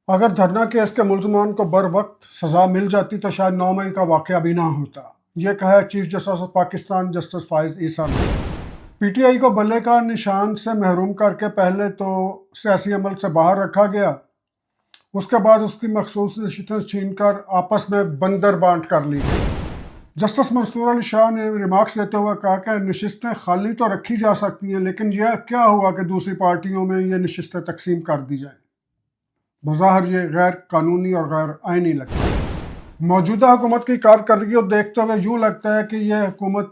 اگر دھرنا کیس کے ملزمان کو بر وقت سزا مل جاتی تو شاید 9 مئی کا واقعہ بھی نہ ہوتا، یہ کہا ہے chief justice of Pakistan justice فائز عیسیٰ نے۔ پی ٹی آئی کو بلے کا نشان سے محروم کر کے پہلے تو سیاسی عمل سے باہر رکھا گیا، اس کے بعد اس کی مخصوص نشستیں چھین کر آپس میں بندر بانٹ کر لی گئی۔ جسٹس منصور علی شاہ نے ریمارکس دیتے ہوئے کہا کہ نشستیں خالی تو رکھی جا سکتی ہیں، لیکن یہ کیا ہوا کہ دوسری پارٹیوں میں یہ نشستیں تقسیم کر دی جائیں؟ بظاہر یہ غیر قانونی اور غیر آئینی لگتا ہے۔ موجودہ حکومت کی کارکردگی کو دیکھتے ہوئے یوں لگتا ہے کہ یہ حکومت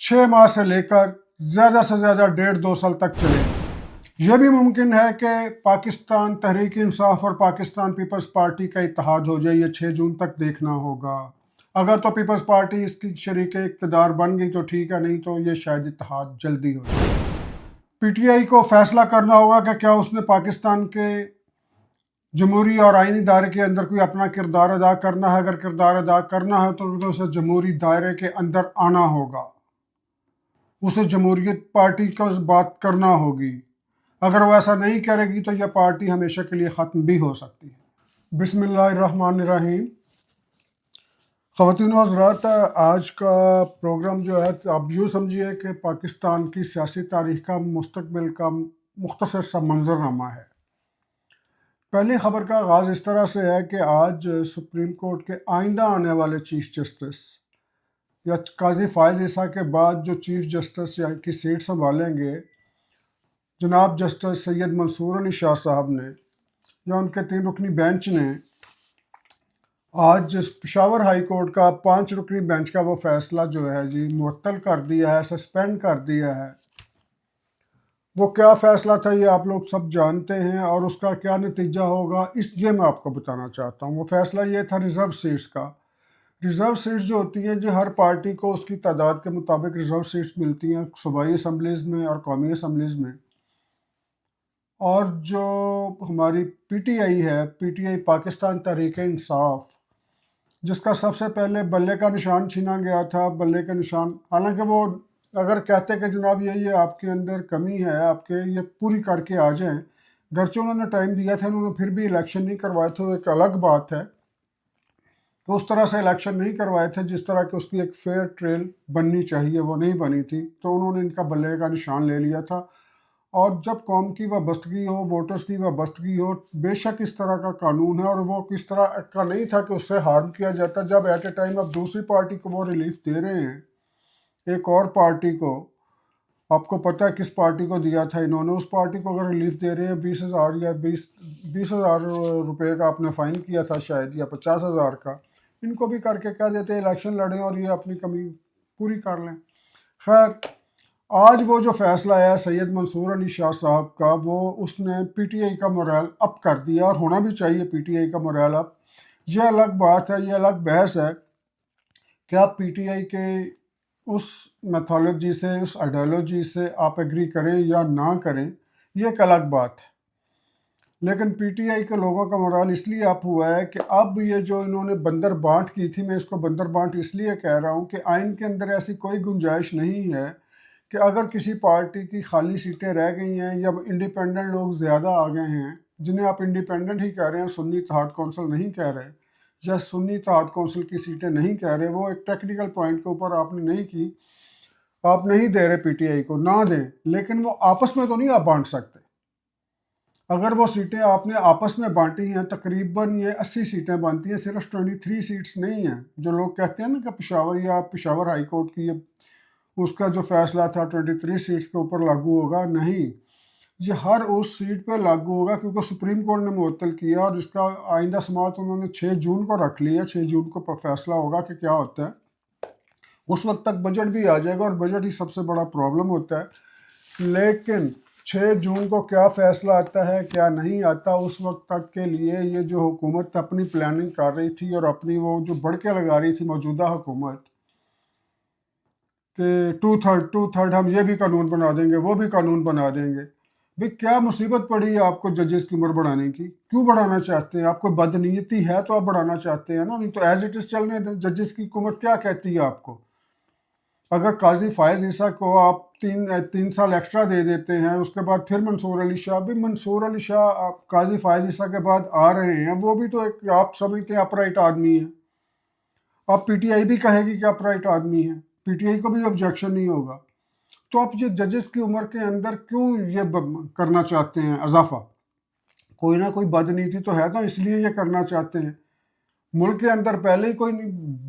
6 ماہ سے لے کر زیادہ سے زیادہ 1.5-2 سال تک چلے گی۔ یہ بھی ممکن ہے کہ پاکستان تحریک انصاف اور پاکستان پیپلز پارٹی کا اتحاد ہو جائے، یہ 6 جون تک دیکھنا ہوگا۔ اگر تو پیپلز پارٹی اس کی شریک اقتدار بن گئی تو ٹھیک ہے، نہیں تو یہ شاید اتحاد جلدی ہو جائے۔ پی ٹی آئی کو فیصلہ کرنا ہوگا کہ کیا اس نے پاکستان کے جمہوری اور آئینی دائرے کے اندر کوئی اپنا کردار ادا کرنا ہے۔ اگر کردار ادا کرنا ہے تو اسے جمہوری دائرے کے اندر آنا ہوگا، اسے جمہوریت پارٹی کو بات کرنا ہوگی۔ اگر وہ ایسا نہیں کرے گی تو یہ پارٹی ہمیشہ کے لیے ختم بھی ہو سکتی ہے۔ بسم اللہ الرحمن الرحیم۔ خواتین و حضرات، آج کا پروگرام جو ہے آپ یوں سمجھیے کہ پاکستان کی سیاسی تاریخ کا مستقبل کا مختصر سا منظرنامہ ہے۔ پہلی خبر کا آغاز اس طرح سے ہے کہ آج سپریم کورٹ کے آئندہ آنے والے چیف جسٹس یا قاضی فائز عیسیٰ کے بعد جو چیف جسٹس کی سیٹ سنبھالیں گے، جناب جسٹس سید منصور علی شاہ صاحب نے یا ان کے 3 رکنی بینچ نے آج پشاور ہائی کورٹ کا 5 رکنی بینچ کا وہ فیصلہ جو ہے معطل کر دیا ہے، سسپینڈ کر دیا ہے۔ وہ کیا فیصلہ تھا یہ آپ لوگ سب جانتے ہیں، اور اس کا کیا نتیجہ ہوگا یہ میں آپ کو بتانا چاہتا ہوں۔ وہ فیصلہ یہ تھا ریزرو سیٹس کا۔ ریزرو سیٹس جو ہوتی ہیں ہر پارٹی کو اس کی تعداد کے مطابق ریزرو سیٹس ملتی ہیں صوبائی اسمبلیز میں اور قومی اسمبلیز میں۔ اور جو ہماری پی ٹی آئی ہے، P T I Pakistan Tehreek Insaf, جس کا سب سے پہلے بلے کا نشان چھینا گیا تھا، بلے کا نشان، حالانکہ وہ اگر کہتے کہ جناب یہ آپ کے اندر کمی ہے، آپ کے یہ پوری کر کے آ جائیں، گرچہ انہوں نے ٹائم دیا تھا، انہوں نے پھر بھی الیکشن نہیں کروائے تھے، وہ ایک الگ بات ہے کہ اس طرح سے الیکشن نہیں کروائے تھے جس طرح کہ اس کی ایک فیئر ٹریل بننی چاہیے، وہ نہیں بنی تھی، تو انہوں نے ان کا بلے کا نشان لے لیا تھا۔ اور جب قوم کی وابستگی ہو، ووٹرز کی وابستگی ہو، بے شک اس طرح کا قانون ہے، اور وہ کس طرح کا نہیں تھا کہ اس سے ہارم کیا جاتا۔ جب ایٹ اے ٹائم آپ دوسری پارٹی کو وہ ریلیف دے رہے ہیں، ایک اور پارٹی کو، آپ کو پتہ ہے کس پارٹی کو دیا تھا انہوں نے، اس پارٹی کو اگر ریلیف دے رہے ہیں 20,000 یا 20,000 روپے کا آپ نے فائن کیا تھا شاید، یا 50,000 کا، ان کو بھی کر کے کہہ دیتے ہیں الیکشن لڑیں اور یہ اپنی کمی پوری کر لیں۔ خیر، آج وہ جو فیصلہ آیا سید منصور علی شاہ صاحب کا، وہ اس نے پی ٹی آئی کا مورال اپ کر دیا، اور ہونا بھی چاہیے پی ٹی آئی کا مورال اپ۔ یہ الگ بات ہے، یہ الگ بحث ہے کہ آپ پی ٹی آئی کے اس میتھولوجی سے، اس آئیڈیالوجی سے آپ ایگری کریں یا نہ کریں، یہ ایک الگ بات ہے۔ لیکن پی ٹی آئی کے لوگوں کا مورال اس لیے اپ ہوا ہے کہ اب یہ جو انہوں نے بندر بانٹ کی تھی، میں اس کو بندر بانٹ اس لیے کہہ رہا ہوں کہ آئین کے اندر ایسی کوئی گنجائش نہیں ہے کہ اگر کسی پارٹی کی خالی سیٹیں رہ گئی ہیں یا انڈیپینڈنٹ لوگ زیادہ آ گئے ہیں، جنہیں آپ انڈیپینڈنٹ ہی کہہ رہے ہیں، سنی اتحاد کونسل نہیں کہہ رہے، یا سنی اتحاد کونسل کی سیٹیں نہیں کہہ رہے، وہ ایک ٹیکنیکل پوائنٹ کے اوپر آپ نے نہیں کی، آپ نہیں دے رہے پی ٹی آئی کو، نہ دیں، لیکن وہ آپس میں تو نہیں آپ بانٹ سکتے۔ اگر وہ سیٹیں آپ نے آپس میں بانٹی ہیں، تقریباً یہ 80 سیٹیں بنتی ہیں، صرف 23 سیٹس نہیں ہیں۔ جو لوگ کہتے ہیں نا کہ پشاور یا پشاور ہائی کورٹ کی اس کا جو فیصلہ تھا 23 سیٹس کے اوپر لاگو ہوگا، نہیں، یہ ہر اس سیٹ پہ لاگو ہوگا، کیونکہ سپریم کورٹ نے معطل کیا، اور اس کا آئندہ سماعت انہوں نے 6 جون کو رکھ لیا۔ 6 جون کو فیصلہ ہوگا کہ کیا ہوتا ہے، اس وقت تک بجٹ بھی آ جائے گا، اور بجٹ ہی سب سے بڑا پرابلم ہوتا ہے۔ لیکن 6 جون کو کیا فیصلہ آتا ہے، کیا نہیں آتا، اس وقت تک کے لیے یہ جو حکومت اپنی پلاننگ کر رہی تھی اور اپنی وہ جو بڑکے لگا رہی تھی موجودہ حکومت کہ 2/3 ہم یہ بھی قانون بنا دیں گے، وہ بھی قانون بنا دیں گے، بھئی کیا مصیبت پڑی ہے آپ کو ججز کی عمر بڑھانے کی؟ کیوں بڑھانا چاہتے ہیں؟ آپ کو بدنیتی ہے تو آپ بڑھانا چاہتے ہیں نا، نہیں تو ایز اٹ از چلنے دیں۔ ججز کی حکومت کیا کہتی ہے آپ کو؟ اگر قاضی فائز عیسیٰ کو آپ تین سال ایکسٹرا دے دیتے ہیں، اس کے بعد پھر منصور علی شاہ، بھی منصور علی شاہ قاضی فائز عیسیٰ کے بعد آ رہے ہیں، وہ بھی تو ایک آپ سمجھتے ہیں اپرائٹ آدمی ہے. اب پی ٹی آئی بھی کہے گی کہ اپرائٹ آدمی ہے، پی ٹی آئی کو بھی آبجیکشن نہیں ہوگا. تو آپ یہ ججز کی عمر کے اندر کیوں یہ کرنا چاہتے ہیں اضافہ؟ کوئی نہ کوئی بدنیتی تو ہے، تو اس لیے یہ کرنا چاہتے ہیں. ملک کے اندر پہلے ہی کوئی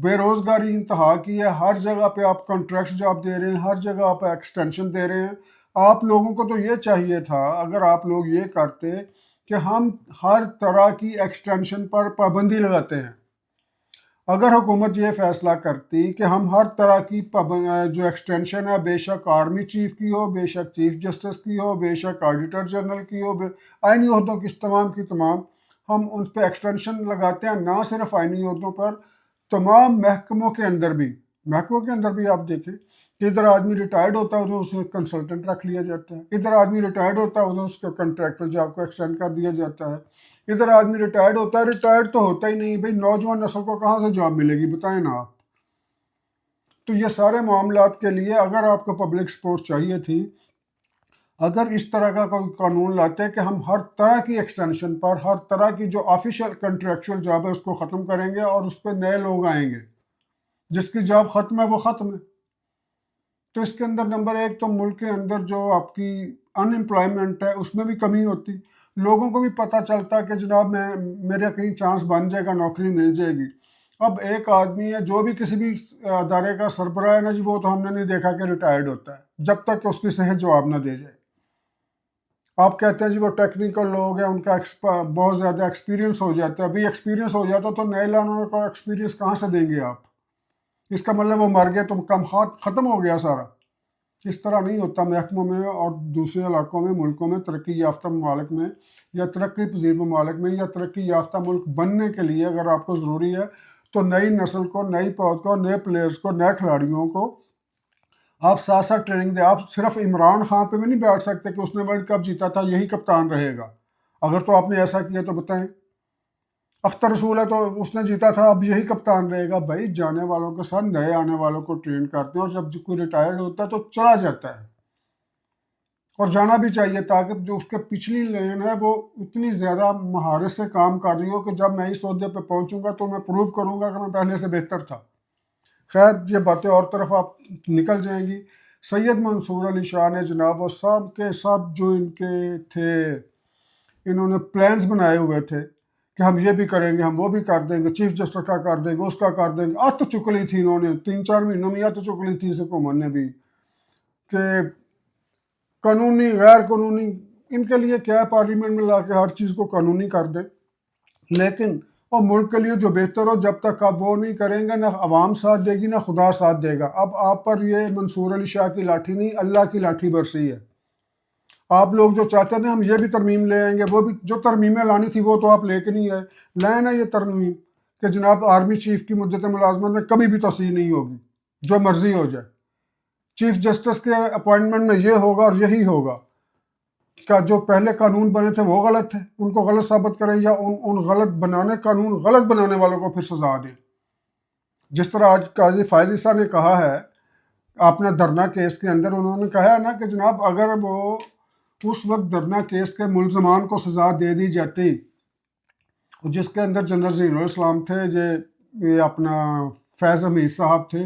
بے روزگاری انتہا کی ہے، ہر جگہ پہ آپ کانٹریکٹ جاب دے رہے ہیں، ہر جگہ آپ ایکسٹینشن دے رہے ہیں. آپ لوگوں کو تو یہ چاہیے تھا، اگر آپ لوگ یہ کرتے کہ ہم ہر طرح کی ایکسٹینشن پر پابندی لگاتے ہیں. اگر حکومت یہ فیصلہ کرتی کہ ہم ہر طرح کی جو ایکسٹینشن ہے، بے شک آرمی چیف کی ہو، بے شک چیف جسٹس کی ہو، بے شک آڈیٹر جنرل کی ہو، آئینی عہدوں کی تمام ہم ان پہ ایکسٹینشن لگاتے ہیں. نہ صرف آئینی عہدوں پر، تمام محکموں کے اندر بھی آپ دیکھیں کہ ادھر آدمی ریٹائرڈ ہوتا ہے ادھر اسے کنسلٹنٹ رکھ لیا جاتا ہے، ادھر آدمی ریٹائرڈ ہوتا ہے ادھر اس کو کنٹریکٹر جاب کو ایکسٹینڈ کر دیا جاتا ہے، ادھر آدمی ریٹائرڈ ہوتا ہے، ریٹائرڈ تو ہوتا ہی نہیں بھائی، نوجوان نسل کو کہاں سے جاب ملے گی بتائیں نا آپ. تو یہ سارے معاملات کے لیے اگر آپ کو پبلک سپورٹ چاہیے تھی، اگر اس طرح کا کوئی قانون لاتے کہ ہم ہر طرح کی ایکسٹینشن پر، ہر طرح کی جو آفیشیل کنٹریکچوئل جاب ہے اس کو ختم کریں گے اور اس پہ نئے لوگ آئیں گے، جس کی جاب ختم ہے وہ ختم ہے. تو اس کے اندر نمبر ایک تو ملک کے اندر جو آپ کی ان امپلائمنٹ ہے اس میں بھی کمی ہوتی، لوگوں کو بھی پتہ چلتا کہ جناب میرے کہیں چانس بن جائے گا، نوکری مل جائے گی. اب ایک آدمی ہے جو بھی کسی بھی ادارے کا سربراہ ہے نا جی، وہ تو ہم نے نہیں دیکھا کہ ریٹائرڈ ہوتا ہے جب تک کہ اس کی صحت جواب نہ دے جائے. آپ کہتے ہیں جی وہ ٹیکنیکل لوگ ہیں، ان کا بہت زیادہ ایکسپیرینس ہو جاتا ہے. ابھی ایکسپیرینس ہو جاتا تو نئے لانے کا ایکسپیرینس کہاں سے دیں گے آپ؟ اس کا مطلب وہ مر گئے تو کم ختم ہو گیا سارا. اس طرح نہیں ہوتا. محکموں میں اور دوسرے علاقوں میں، ملکوں میں، ترقی یافتہ ممالک میں یا ترقی پذیر ممالک میں یا ترقی یافتہ ملک بننے کے لیے اگر آپ کو ضروری ہے تو نئی نسل کو، نئی پود کو، نئے پلیئرز کو، نئے کھلاڑیوں کو آپ ساتھ ساتھ ٹریننگ دیں. آپ صرف عمران خان پہ بھی نہیں بیٹھ سکتے کہ اس نے ورلڈ کپ جیتا تھا یہی کپتان رہے گا. اگر تو آپ نے ایسا کیا تو بتائیں. اختر رسول ہے تو اس نے جیتا تھا اب یہی کپتان رہے گا. بھائی جانے والوں کے ساتھ نئے آنے والوں کو ٹرین کرتے ہیں، اور جب کوئی ریٹائرڈ ہوتا ہے تو چلا جاتا ہے، اور جانا بھی چاہیے تاکہ جو اس کے پچھلی لین ہے وہ اتنی زیادہ مہارت سے کام کر رہی ہو کہ جب میں اس عہدے پہ پہنچوں گا تو میں پروو کروں گا کہ میں پہلے سے بہتر تھا. خیر یہ باتیں اور طرف آپ نکل جائیں گی. سید منصور علی شاہ نے جناب وہ سب کے سب جو ان کے تھے، انہوں نے پلانز بنائے ہوئے تھے کہ ہم یہ بھی کریں گے، ہم وہ بھی کر دیں گے، چیف جسٹس کا کر دیں گے، اس کا کر دیں گے. ات چک لی تھی انہوں نے 3-4 مہینوں میں، ات چک لی تھی اس حکومت نے بھی کہ قانونی غیر قانونی ان کے لیے کیا ہے، پارلیمنٹ میں لا کے ہر چیز کو قانونی کر دیں. لیکن اور ملک کے لیے جو بہتر ہو جب تک آپ وہ نہیں کریں گے، نہ عوام ساتھ دے گی نہ خدا ساتھ دے گا. اب آپ پر یہ منصور علی شاہ کی لاٹھی نہیں، اللہ کی لاٹھی برسی ہے. آپ لوگ جو چاہتے تھے ہم یہ بھی ترمیم لے آئیں گے، وہ بھی جو ترمیمیں لانی تھی وہ تو آپ لے کے نہیں آئے. لائے نا یہ ترمیم کہ جناب آرمی چیف کی مدت ملازمت میں کبھی بھی توسیع نہیں ہوگی، جو مرضی ہو جائے. چیف جسٹس کے اپوائنٹمنٹ میں یہ ہوگا اور یہی ہوگا. کا جو پہلے قانون بنے تھے وہ غلط تھے، ان کو غلط ثابت کریں یا ان قانون غلط بنانے والوں کو پھر سزا دیں. جس طرح آج قاضی فائز عیسیٰ نے کہا ہے اپنا دھرنا کیس کے اندر، انہوں نے کہا ہے نا کہ جناب اگر وہ اس وقت دھرنا کیس کے ملزمان کو سزا دے دی جاتی، جس کے اندر جنرل ضیاء الاسلام تھے، یہ اپنا فیض حمید صاحب تھے،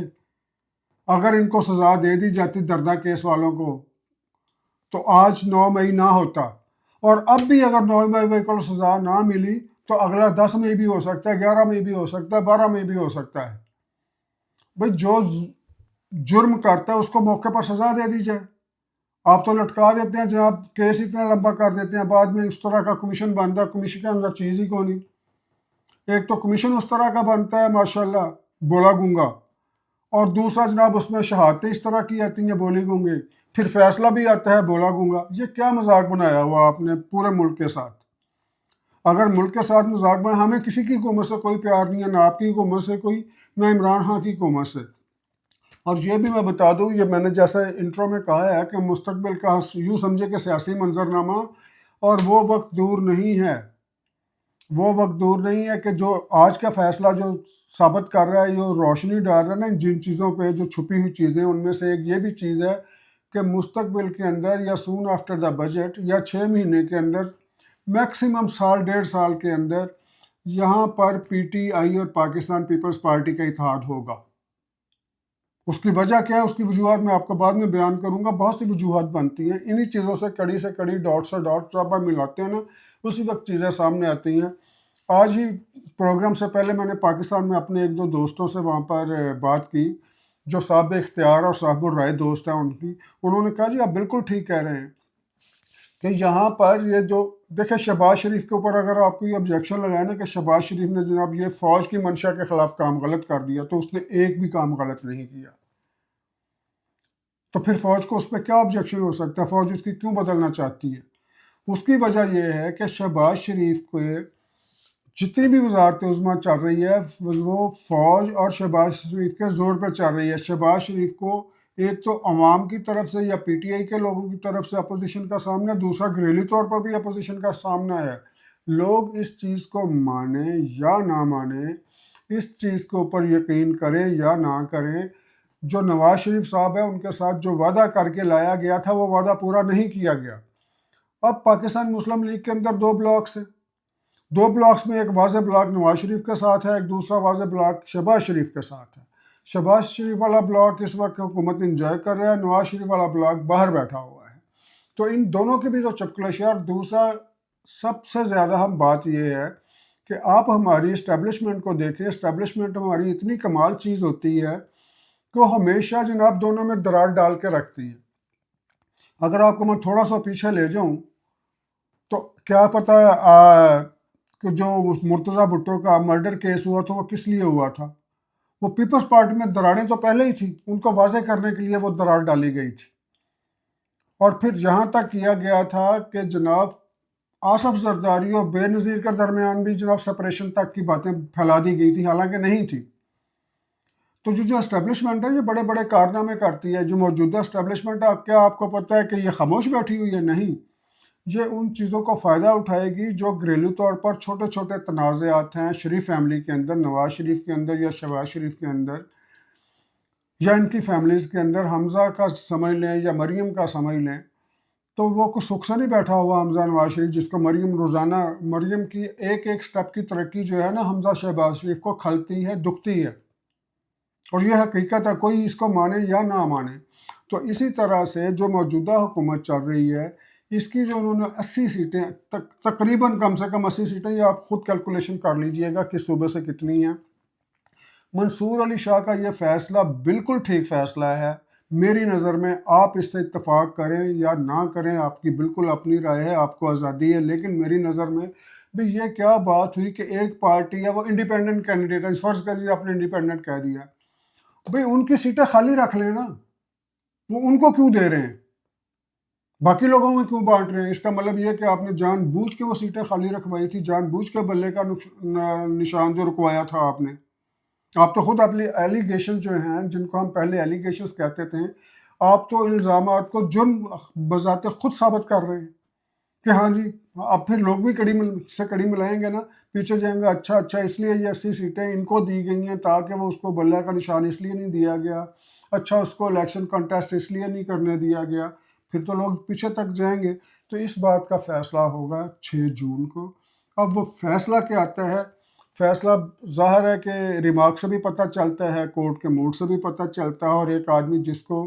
اگر ان کو سزا دے دی جاتی دھرنا کیس والوں کو تو آج 9 مئی نہ ہوتا. اور اب بھی اگر 9 مئی کو سزا نہ ملی تو اگلا 10 مئی بھی ہو سکتا ہے، 11 مئی بھی ہو سکتا ہے، 12 مئی بھی ہو سکتا ہے. بھئی جو جرم کرتا ہے اس کو موقع پر سزا دے دی جائے. آپ تو لٹکا دیتے ہیں جناب، کیس اتنا لمبا کر دیتے ہیں، بعد میں اس طرح کا کمیشن بنتا ہے، کمیشن کے اندر چیز ہی کونی. ایک تو کمیشن اس طرح کا بنتا ہے ماشاءاللہ بولا گونگا، اور دوسرا جناب اس میں شہادتیں اس طرح کی آتی ہیں بولی گونگے، پھر فیصلہ بھی آتا ہے بولا گونگا. یہ کیا مذاق بنایا ہوا آپ نے پورے ملک کے ساتھ؟ اگر ملک کے ساتھ مذاق بنا، ہمیں کسی کی حکومت سے کوئی پیار نہیں ہے، نہ آپ کی حکومت سے کوئی، نہ عمران خان کی حکومت سے. اور یہ بھی میں بتا دوں، یہ میں نے جیسے انٹرو میں کہا ہے کہ مستقبل کا یوں سمجھے کہ سیاسی منظر نامہ، اور وہ وقت دور نہیں ہے، وہ وقت دور نہیں ہے کہ جو آج کا فیصلہ جو ثابت کر رہا ہے، جو روشنی ڈال رہا ہے نا جن چیزوں پہ جو چھپی ہوئی چیزیں، ان میں سے ایک یہ بھی چیز ہے کہ مستقبل کے اندر یا سون آفٹر دا بجٹ یا 6 مہینے کے اندر، میکسیمم سال 1.5 سال کے اندر یہاں پر پی ٹی آئی اور پاکستان پیپلز پارٹی کا اتحاد ہوگا۔ اس کی وجہ کیا ہے، اس کی وجوہات میں آپ کو بعد میں بیان کروں گا۔ بہت سی وجوہات بنتی ہیں، انہی چیزوں سے کڑی ڈاٹ سے ڈاٹ جب آپ ملاتے ہیں نا، اسی وقت چیزیں سامنے آتی ہیں۔ آج ہی پروگرام سے پہلے میں نے پاکستان میں اپنے ایک دو دوستوں سے وہاں پر بات کی، جو صاحب اختیار اور صاحب الرائے دوست ہیں ان کی، انہوں نے کہا جی آپ بالکل ٹھیک کہہ رہے ہیں کہ یہاں پر یہ جو دیکھیں شہباز شریف کے اوپر اگر آپ کو یہ آبجیکشن لگائے نا کہ شہباز شریف نے جناب یہ فوج کی منشا کے خلاف کام غلط کر دیا، تو اس نے ایک بھی کام غلط نہیں کیا، تو پھر فوج کو اس پہ کیا آبجیکشن ہو سکتا ہے؟ فوج اس کی کیوں بدلنا چاہتی ہے؟ اس کی وجہ یہ ہے کہ شہباز شریف کو جتنی بھی وزارت عظمیٰ چل رہی ہے وہ فوج اور شہباز شریف کے زور پہ چل رہی ہے۔ شہباز شریف کو ایک تو عوام کی طرف سے یا پی ٹی آئی کے لوگوں کی طرف سے اپوزیشن کا سامنا، دوسرا گھریلو طور پر بھی اپوزیشن کا سامنا ہے۔ لوگ اس چیز کو مانیں یا نہ مانیں، اس چیز کے اوپر یقین کریں یا نہ کریں، جو نواز شریف صاحب ہے ان کے ساتھ جو وعدہ کر کے لایا گیا تھا وہ وعدہ پورا نہیں کیا گیا۔ اب پاکستان مسلم لیگ کے اندر 2 بلاکس ہیں، 2 بلاکس میں ایک واضح بلاک نواز شریف کے ساتھ ہے، ایک دوسرا واضح بلاک شہباز شریف کے ساتھ ہے۔ شہباز شریف والا بلاک اس وقت حکومت انجوائے کر رہا ہے، نواز شریف والا بلاک باہر بیٹھا ہوا ہے۔ تو ان دونوں کے بھی جو چپکلش ہے، اور دوسرا سب سے زیادہ ہم بات یہ ہے کہ آپ ہماری اسٹیبلشمنٹ کو دیکھیں، اسٹیبلشمنٹ ہماری اتنی کمال چیز ہوتی ہے کہ وہ ہمیشہ جناب دونوں میں دراڑ ڈال کے رکھتی ہے۔ اگر آپ کو میں تھوڑا سا پیچھے لے جاؤں تو کیا پتہ کہ جو مرتضیٰ بھٹو کا مرڈر کیس ہوا تھا وہ کس لیے ہوا تھا؟ وہ پیپلز پارٹی میں دراڑیں تو پہلے ہی تھیں، ان کو واضح کرنے کے لیے وہ دراڑ ڈالی گئی تھی، اور پھر یہاں تک کیا گیا تھا کہ جناب آصف زرداری اور بے نظیر کے درمیان بھی جناب سپریشن تک کی باتیں پھیلا دی گئی تھی، حالانکہ نہیں تھی۔ تو جو اسٹیبلشمنٹ ہے یہ بڑے بڑے کارنامے کرتی ہے۔ جو موجودہ اسٹیبلشمنٹ ہے، کیا آپ کو پتہ ہے کہ یہ خاموش بیٹھی ہوئی ہے؟ نہیں، یہ ان چیزوں کو فائدہ اٹھائے گی جو گھریلو طور پر چھوٹے چھوٹے تنازعات ہیں شریف فیملی کے اندر، نواز شریف کے اندر یا شہباز شریف کے اندر یا ان کی فیملیز کے اندر، حمزہ کا سمجھ لیں یا مریم کا سمجھ لیں، تو وہ کچھ سکھ سے نہیں بیٹھا ہوا حمزہ نواز شریف، جس کو مریم روزانہ مریم کی ایک ایک سٹیپ کی ترقی جو ہے نا حمزہ شہباز شریف کو کھلتی ہے، دکھتی ہے، اور یہ حقیقت ہے، کوئی اس کو مانے یا نہ مانے۔ تو اسی طرح سے جو موجودہ حکومت چل رہی ہے، اس کی جو انہوں نے 80 سیٹیں تقریباً کم سے کم 80 سیٹیں، یا آپ خود کیلکولیشن کر لیجئے گا کس صوبے سے کتنی ہیں۔ منصور علی شاہ کا یہ فیصلہ بالکل ٹھیک فیصلہ ہے میری نظر میں، آپ اس سے اتفاق کریں یا نہ کریں، آپ کی بالکل اپنی رائے ہے، آپ کو آزادی ہے، لیکن میری نظر میں بھی یہ کیا بات ہوئی کہ ایک پارٹی ہے وہ انڈیپینڈنٹ کینڈیڈیٹ ہے، فرض کر لیجیے آپ نے انڈیپینڈنٹ کہہ دیا، بھئی ان کی سیٹیں خالی رکھ لیں نا، وہ ان کو کیوں دے رہے ہیں؟ باقی لوگوں میں کیوں بانٹ رہے ہیں؟ اس کا مطلب یہ کہ آپ نے جان بوجھ کے وہ سیٹیں خالی رکھوائی تھی، جان بوجھ کے بلے کا نشان جو رکوایا تھا آپ نے۔ آپ تو خود اپنی ایلیگیشن جو ہیں، جن کو ہم پہلے ایلیگیشنز کہتے تھے، آپ تو الزامات کو جرم بذات خود ثابت کر رہے ہیں کہ ہاں جی، اب پھر لوگ بھی کڑی ملائیں گے نا، پیچھے جائیں گے، اچھا اس لیے یہ 80 سیٹیں ان کو دی گئی ہیں تاکہ وہ اس کو بلے کا نشان اس لیے نہیں دیا گیا، اچھا اس کو الیکشن کنٹیسٹ اس لیے نہیں کرنے دیا گیا، پھر تو لوگ پیچھے تک جائیں گے۔ تو اس بات کا فیصلہ ہوگا 6 جون کو۔ اب وہ فیصلہ کیا آتا ہے؟ فیصلہ ظاہر ہے کہ ریمارک سے بھی پتہ چلتا ہے، کورٹ کے موڈ سے بھی پتہ چلتا ہے، اور ایک آدمی جس کو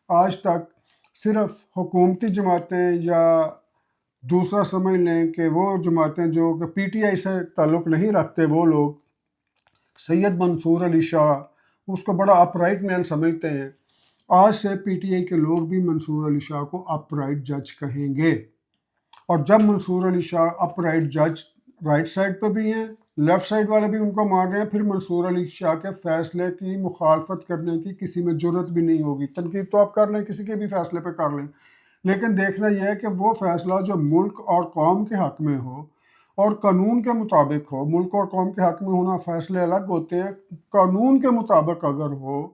آج تک صرف حکومتی جماعتیں یا دوسرا سمجھ لیں کہ وہ جماعتیں جو کہ پی ٹی آئی سے تعلق نہیں رکھتے، وہ لوگ سید منصور علی شاہ اس کو بڑا اپ رائٹ مین سمجھتے ہیں، آج سے پی ٹی آئی کے لوگ بھی منصور علی شاہ کو اپ رائٹ جج کہیں گے۔ اور جب منصور علی شاہ اپ رائٹ جج رائٹ سائڈ پہ بھی ہیں، لیفٹ سائڈ والے بھی ان کو مان رہے ہیں، پھر منصور علی شاہ کے فیصلے کی مخالفت کرنے کی کسی میں جرت بھی نہیں ہوگی۔ تنقید تو آپ کر لیں، کسی کے بھی فیصلے پہ کر لیں، لیکن دیکھنا یہ ہے کہ وہ فیصلہ جو ملک اور قوم کے حق میں ہو اور قانون کے مطابق ہو۔ ملک اور قوم کے حق میں ہونا فیصلے الگ ہوتے ہیں، قانون کے مطابق اگر ہو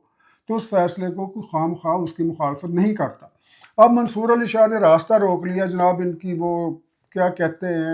تو اس فیصلے کو کوئی خام خواہ اس کی مخالفت نہیں کرتا۔ اب منصور علی شاہ نے راستہ روک لیا جناب، ان کی وہ کیا کہتے ہیں